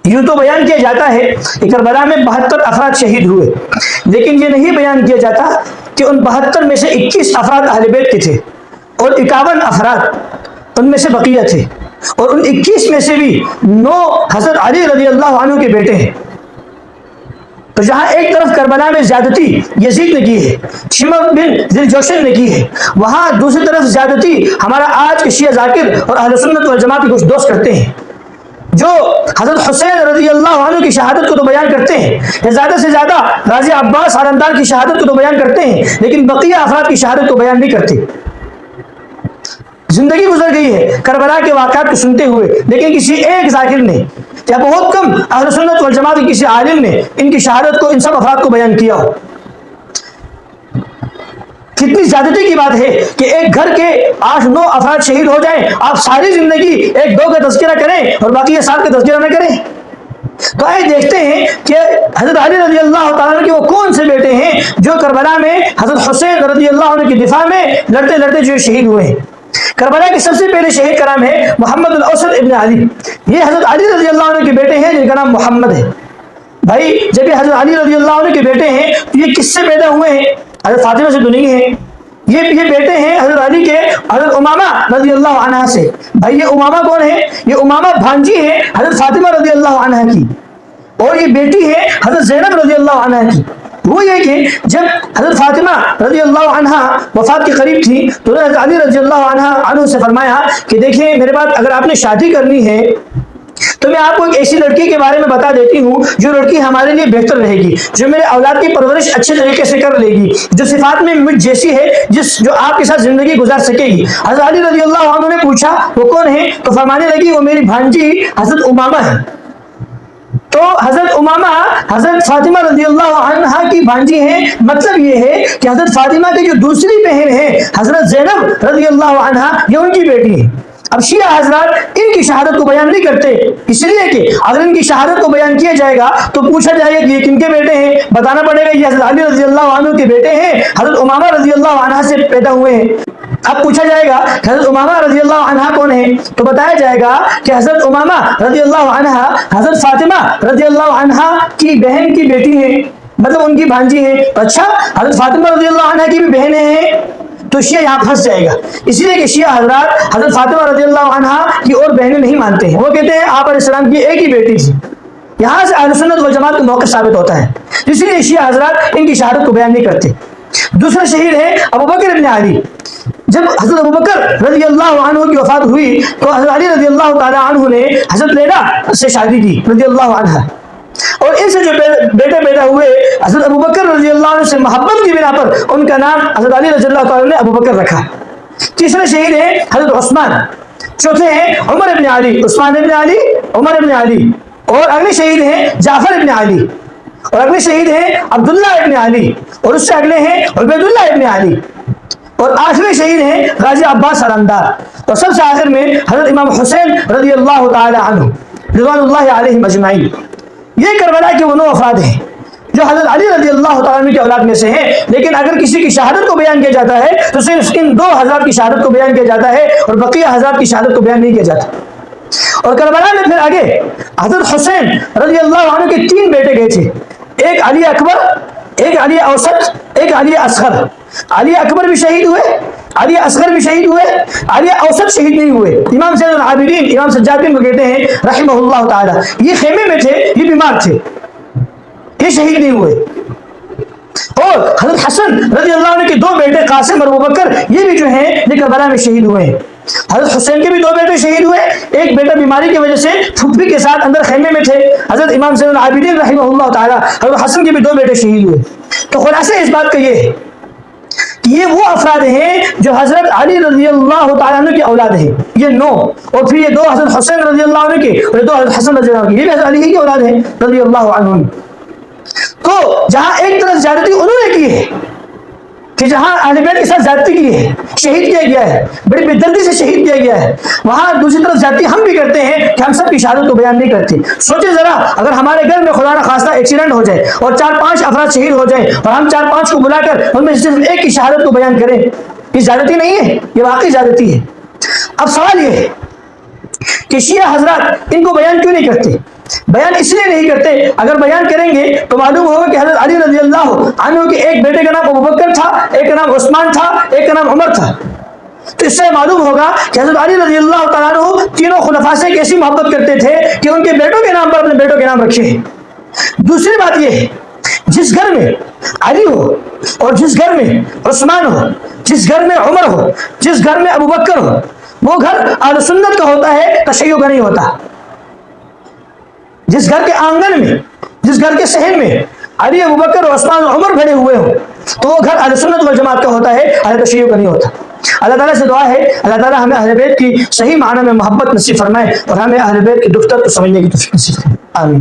یوں تو بیان کیا جاتا ہے کہ کربلا میں 72 افراد شہید ہوئے، لیکن یہ نہیں بیان کیا جاتا کہ ان 72 میں سے 21 افراد اہل بیت کے تھے اور 51 افراد ان میں سے بقیہ تھے، اور ان 21 میں سے بھی 9 حضرت علی رضی اللہ عنہ کے بیٹے ہیں۔ تو جہاں ایک طرف کربلا میں زیادتی یزید نے کی ہے، شمر بن ذی جوشن نے کی ہے، وہاں دوسری طرف زیادتی ہمارا آج کے شیعہ ذاکر اور اہل سنت والجماعت کے کچھ دوست کرتے ہیں، جو حضرت حسین رضی اللہ عنہ کی شہادت کو تو بیان کرتے ہیں، یا زیادہ سے زیادہ غازی عباس علمدار کی شہادت کو تو بیان کرتے ہیں، لیکن بقیہ افراد کی شہادت کو بیان نہیں کرتے۔ زندگی گزر گئی ہے کربلا کے واقعات کو سنتے ہوئے، لیکن کسی ایک ذاکر نے یا بہت کم اہل سنت والجماعت کے کسی عالم نے ان کی شہادت کو، ان سب افراد کو بیان کیا ہو۔ کتنی زیادتی کی بات ہے کہ ایک گھر کے 8-9 افراد شہید ہو جائیں، آپ ساری زندگی 1-2 کا تذکرہ کریں اور باقی 7 کا تذکرہ نہ کریں۔ تو آئے دیکھتے ہیں کہ حضرت علی رضی اللہ تعالیٰ عنہ کے وہ کون سے بیٹے ہیں جو کربلا میں حضرت حسین رضی اللہ عنہ کی دفاع میں لڑتے لڑتے جو شہید ہوئے ہیں۔ کربلا کے سب سے پہلے شہید کا نام ہے محمد الاوسط ابن علی، یہ حضرت علی رضی اللہ عنہ کے بیٹے ہیں جن کا نام محمد ہے۔ بھائی جب یہ حضرت علی رضی اللہ عنہ کے بیٹے ہیں تو یہ کس سے پیدا ہوئے ہیں؟ حضرت فاطمہ سے تو نہیں ہے، یہ بیٹے ہیں حضرت علی کے حضرت امامہ رضی اللہ عنہ سے۔ بھائی یہ امامہ کون ہے؟ یہ امامہ بھانجی ہے حضرت فاطمہ رضی اللہ عنہ کی، اور یہ بیٹی ہے حضرت زینب رضی اللہ عنہ کی۔ وہ یہ کہ جب حضرت فاطمہ رضی اللہ عنہ وفات کے قریب تھی تو حضرت علی رضی اللہ عنہ سے فرمایا کہ دیکھیں میرے بات، اگر آپ نے شادی کرنی ہے تو میں آپ کو ایک ایسی لڑکی کے بارے میں بتا دیتی ہوں جو لڑکی ہمارے لیے بہتر رہے گی، جو میرے اولاد کی پرورش اچھے طریقے سے کر لے گی، جو صفات میں مجھ جیسی ہے، جو آپ کے ساتھ زندگی گزار سکے گی۔ حضرت علی رضی اللہ عنہ نے پوچھا وہ کون ہے؟ تو فرمانے لگی وہ میری بھانجی حضرت امامہ ہے۔ تو حضرت امامہ حضرت فاطمہ رضی اللہ عنہ کی بھانجی ہیں، مطلب یہ ہے کہ حضرت فاطمہ کی جو دوسری بہن ہے حضرت زینب رضی اللہ عنہ، یہ ان کی بیٹی ہے۔ اب شیعہ حضرات ان کی شہادت کو بیان نہیں کرتے، اس لیے کہ اگر ان کی شہادت کو بیان کیا جائے گا تو پوچھا جائے گا کہ یہ کن کے بیٹے ہیں، بتانا پڑے گا یہ حضرت علی رضی اللہ عنہ کے بیٹے ہیں، حضرت امامہ رضی اللہ عنہ سے پیدا ہوئے ہیں۔ اب پوچھا جائے گا کہ حضرت امامہ رضی اللہ عنہ کون ہے، تو بتایا جائے گا کہ حضرت امامہ رضی اللہ عنہ حضرت فاطمہ رضی اللہ عنہ کی بہن کی بیٹی ہے، مطلب ان کی بھانجی ہے۔ اچھا حضرت فاطمہ رضی اللہ عنہ کی بھی بہنیں ہیں، تو شیعہ یہاں پھنس جائے گا، اس لیے کہ شیعہ حضرات حضرت فاطمہ رضی اللہ عنہ کی اور بہنیں نہیں مانتے ہیں، وہ کہتے ہیں آپ علیہ السلام کی ایک ہی بیٹی تھی۔ یہاں سے اہل سنت والجماعت کا موقف ثابت ہوتا ہے، اس لیے شیعہ حضرات ان کی شہادت کو بیان نہیں کرتے۔ دوسرا شہید ہے ابو بکر ابن علی۔ جب حضرت ابو بکر رضی اللہ عنہ کی وفات ہوئی تو حضرت علی رضی اللہ تعالی عنہ نے حضرت لیلا سے شادی کی رضی اللہ عنہ، اور ان سے جو بیٹے پیدا ہوئے حضرت ابو بکر رضی اللہ عنہ سے محبت کی بنا پر ان کا نام حضرت علی رضی اللہ تعالی نے ابو بکر رکھا۔ تیسرے شہید ہیں حضرت عثمان، چوتھے ہیں عمر ابن علی، عثمان ابن علی، عمر ابن علی، اور اگلے شہید ہیں جعفر ابن علی، اور اگلے شہید ہیں عبداللہ ابن علی، اور اس سے اگلے ہیں عبید اللہ ابن علی، اور آخری شہید ہیں غازی عباس علمدار، اور سب سے آخر میں حضرت امام حسین رضی اللہ تعالی عنہ رضوان اللہ علیہم اجمعین۔ یہ کربلا کے وہ 9 افراد ہیں جو حضرت علی رضی اللہ تعالیٰ عنہ کی اولاد میں سے ہیں، لیکن اگر کسی کی شہادت کو بیان کیا جاتا ہے تو صرف ان 2 حضرات کی شہادت کو بیان کیا جاتا ہے اور بقیہ حضرات کی شہادت کو بیان نہیں کیا جاتا۔ اور کربلا میں پھر آگے حضرت حسین رضی اللہ عنہ کے 3 بیٹے گئے تھے، ایک علی اکبر، ایک علی اوسط، ایک علی اصغر۔ علی اکبر بھی شہید ہوئے، علی اصغر بھی شہید ہوئے، علی اوسط شہید نہیں ہوئے۔ امام زین العابدین امام سجاد بن کو کہتے ہیں رحمہ اللہ تعالی، یہ خیمے میں تھے، یہ بیمار تھے، یہ شہید نہیں ہوئے۔ اور حضرت حسن رضی اللہ عنہ کے 2 بیٹے قاسم اور ابوبکر، یہ بھی جو ہیں یہ کربلا میں شہید ہوئے ہیں۔ حضرت حسین کے بھی 2 بیٹے شہید ہوئے، ایک بیٹا بیماری کی وجہ سے پھپھی کے ساتھ اندر خیمے میں تھے، حضرت امام زین العابدین رحمہ اللہ تعالی۔ حضرت حسن کے بھی 2 بیٹے شہید ہوئے۔ تو خلاصہ اس بات کا یہ ہے کہ یہ وہ افراد ہیں جو حضرت علی رضی اللہ تعالیٰ عنہ کی اولاد ہیں، یہ 9، اور پھر یہ 2 حضرت حسین رضی اللہ عنہ کے اور 2 حضرت حسن رضی اللہ عنہ کے، یہ بھی حضرت علی کی اولاد ہیں رضی اللہ عنہ۔ تو جہاں ایک طرف زیادتی انہوں نے کی ہے کہ جہاں اہل بیت کے ساتھ زیادتی کی ہے، شہید کیا گیا ہے، بڑی بے دردی سے شہید کیا گیا ہے، وہاں دوسری طرف زیادتی ہم بھی کرتے ہیں کہ ہم سب کی شہادت کو بیان نہیں کرتے۔ سوچیں ذرا، اگر ہمارے گھر میں خدا نہ خواستہ ایکسیڈنٹ ہو جائے اور 4-5 افراد شہید ہو جائیں اور ہم 4-5 کو بلا کر ان میں صرف ایک کی شہادت کو بیان کریں، یہ زیادتی نہیں ہے؟ یہ واقعی زیادتی ہے۔ اب سوال یہ ہے کہ شیعہ حضرات ان کو بیان کیوں نہیں کرتے؟ بیان اس لیے نہیں کرتے، اگر بیان کریں گے تو معلوم ہوگا کہ حضرت علی رضی اللہ عنہ کے ایک بیٹے کا نام ابوبکر تھا، ایک کا نام عثمان تھا، ایک کا نام عمر تھا. تو اس سے معلوم ہوگا کہ حضرت علی رضی اللہ تعالیٰ عنہ تینوں خلفاء سے کیسی محبت کرتے تھے کہ ان کے بیٹوں کے نام پر اپنے بیٹوں کے نام رکھے ہیں. دوسری بات یہ ہے، جس گھر میں علی ہو اور جس گھر میں عثمان ہو، جس گھر میں عمر ہو، جس گھر میں ابوبکر ہو، وہ گھر اہل سنت کا ہوتا ہے، تشیع کا نہیں ہوتا. جس گھر کے آنگن میں، جس گھر کے صحن میں علی، ابوبکر، عثمان اور عمر بھرے ہوئے ہوں تو وہ گھر اہل سنت والجماعت کا ہوتا ہے، اہل تشیع کا نہیں ہوتا. اللہ تعالیٰ سے دعا ہے اللہ تعالیٰ ہمیں اہل بیت کی صحیح معنی میں محبت نصیب فرمائے اور ہمیں اہل بیت کی دفتر کو سمجھنے کی توفیق نصیب فرمائے. آمین.